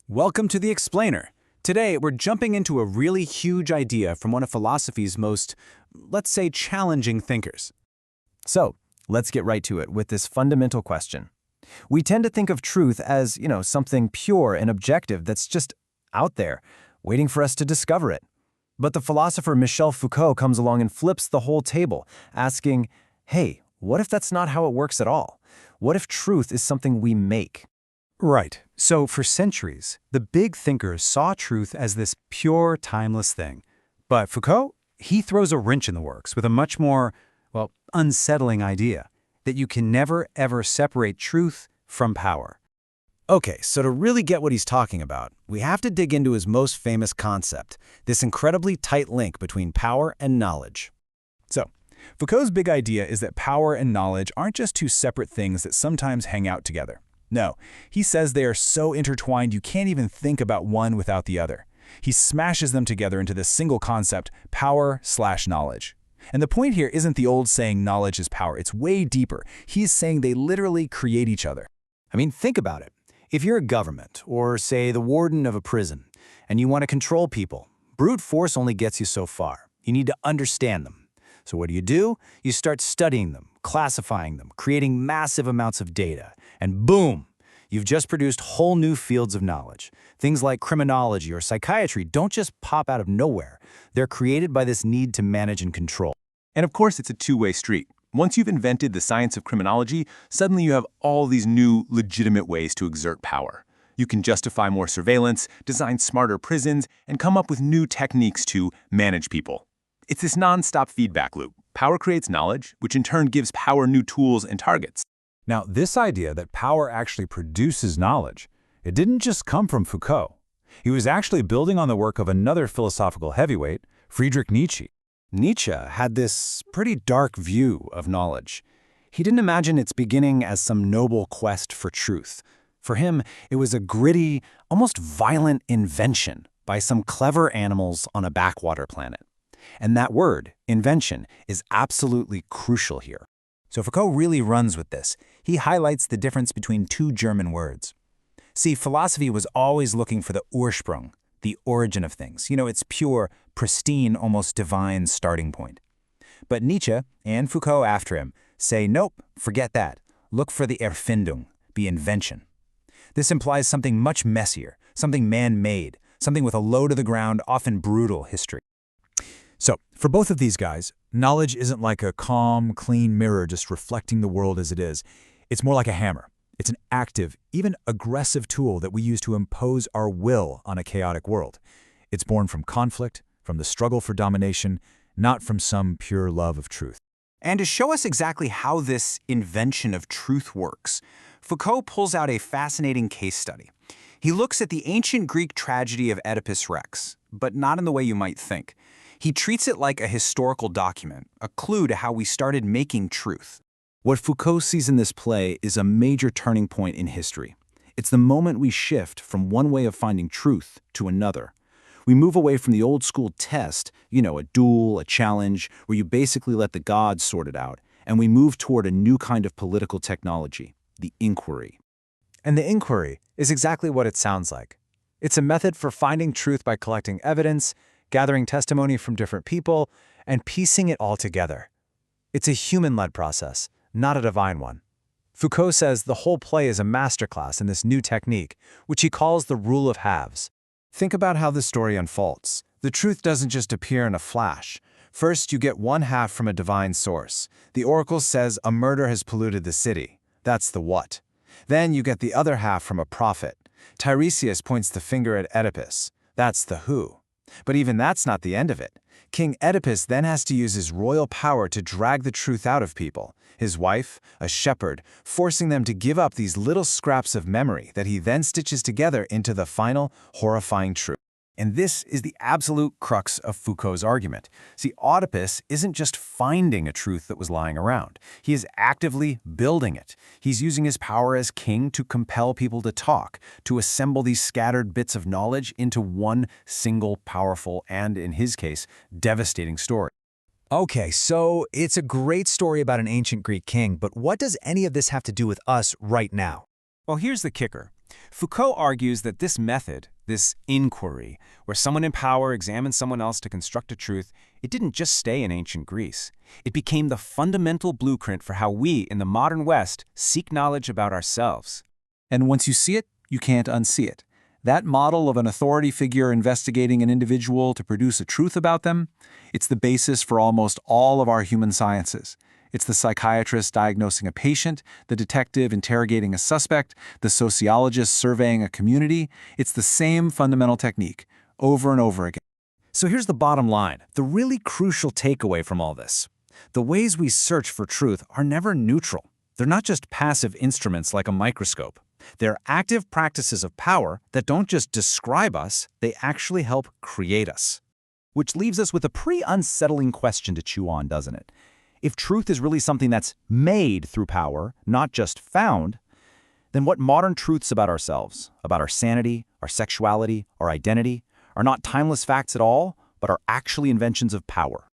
Welcome to The Explainer. Today, we're jumping into a really huge idea from one of philosophy's most, let's say, challenging thinkers. So, let's get right to it with this fundamental question. We tend to think of truth as, something pure and objective that's just out there, waiting for us to discover it. But the philosopher Michel Foucault comes along and flips the whole table, asking, hey, what if that's not how it works at all? What if truth is something we make? Right. So for centuries, the big thinkers saw truth as this pure, timeless thing. But Foucault, he throws a wrench in the works with a much more, unsettling idea that you can never, ever separate truth from power. Okay, so to really get what he's talking about, we have to dig into his most famous concept, this incredibly tight link between power and knowledge. So, Foucault's big idea is that power and knowledge aren't just two separate things that sometimes hang out together. No, he says they are so intertwined you can't even think about one without the other. He smashes them together into this single concept, power/knowledge. And the point here isn't the old saying knowledge is power, it's way deeper. He's saying they literally create each other. I mean, think about it. If you're a government, or say the warden of a prison, and you want to control people, brute force only gets you so far. You need to understand them. So what do? You start studying them, classifying them, creating massive amounts of data, and boom! You've just produced whole new fields of knowledge. Things like criminology or psychiatry don't just pop out of nowhere. They're created by this need to manage and control. And of course, it's a two-way street. Once you've invented the science of criminology, suddenly you have all these new, legitimate ways to exert power. You can justify more surveillance, design smarter prisons, and come up with new techniques to manage people. It's this non-stop feedback loop. Power creates knowledge, which in turn gives power new tools and targets. Now, this idea that power actually produces knowledge, it didn't just come from Foucault. He was actually building on the work of another philosophical heavyweight, Friedrich Nietzsche. Nietzsche had this pretty dark view of knowledge. He didn't imagine its beginning as some noble quest for truth. For him, it was a gritty, almost violent invention by some clever animals on a backwater planet. And that word, invention, is absolutely crucial here. So Foucault really runs with this. He highlights the difference between two German words. See, philosophy was always looking for the Ursprung, the origin of things. Its pure, pristine, almost divine starting point. But Nietzsche, and Foucault after him, say, nope, forget that. Look for the Erfindung, the invention. This implies something much messier, something man-made, something with a low-to-the-ground, often brutal history. So, for both of these guys, knowledge isn't like a calm, clean mirror just reflecting the world as it is. It's more like a hammer. It's an active, even aggressive tool that we use to impose our will on a chaotic world. It's born from conflict, from the struggle for domination, not from some pure love of truth. And to show us exactly how this invention of truth works, Foucault pulls out a fascinating case study. He looks at the ancient Greek tragedy of Oedipus Rex, but not in the way you might think. He treats it like a historical document, a clue to how we started making truth. What Foucault sees in this play is a major turning point in history. It's the moment we shift from one way of finding truth to another. We move away from the old school test, a duel, a challenge, where you basically let the gods sort it out, and we move toward a new kind of political technology, the inquiry. And the inquiry is exactly what it sounds like. It's a method for finding truth by collecting evidence, gathering testimony from different people, and piecing it all together. It's a human-led process, not a divine one. Foucault says the whole play is a masterclass in this new technique, which he calls the rule of halves. Think about how the story unfolds. The truth doesn't just appear in a flash. First, you get one half from a divine source. The oracle says a murder has polluted the city. That's the what. Then you get the other half from a prophet. Tiresias points the finger at Oedipus. That's the who. But even that's not the end of it. King Oedipus then has to use his royal power to drag the truth out of people. His wife, a shepherd, forcing them to give up these little scraps of memory that he then stitches together into the final, horrifying truth. And this is the absolute crux of Foucault's argument. See, Oedipus isn't just finding a truth that was lying around. He is actively building it. He's using his power as king to compel people to talk, to assemble these scattered bits of knowledge into one single, powerful, and, in his case, devastating story. Okay, so it's a great story about an ancient Greek king, but what does any of this have to do with us right now? Well, here's the kicker. Foucault argues that this method, this inquiry, where someone in power examines someone else to construct a truth, it didn't just stay in ancient Greece. It became the fundamental blueprint for how we, in the modern West, seek knowledge about ourselves. And once you see it, you can't unsee it. That model of an authority figure investigating an individual to produce a truth about them, it's the basis for almost all of our human sciences. It's the psychiatrist diagnosing a patient, the detective interrogating a suspect, the sociologist surveying a community. It's the same fundamental technique, over and over again. So here's the bottom line, the really crucial takeaway from all this. The ways we search for truth are never neutral. They're not just passive instruments like a microscope. They're active practices of power that don't just describe us, they actually help create us. Which leaves us with a pretty unsettling question to chew on, doesn't it? If truth is really something that's made through power, not just found, then what modern truths about ourselves, about our sanity, our sexuality, our identity, are not timeless facts at all, but are actually inventions of power?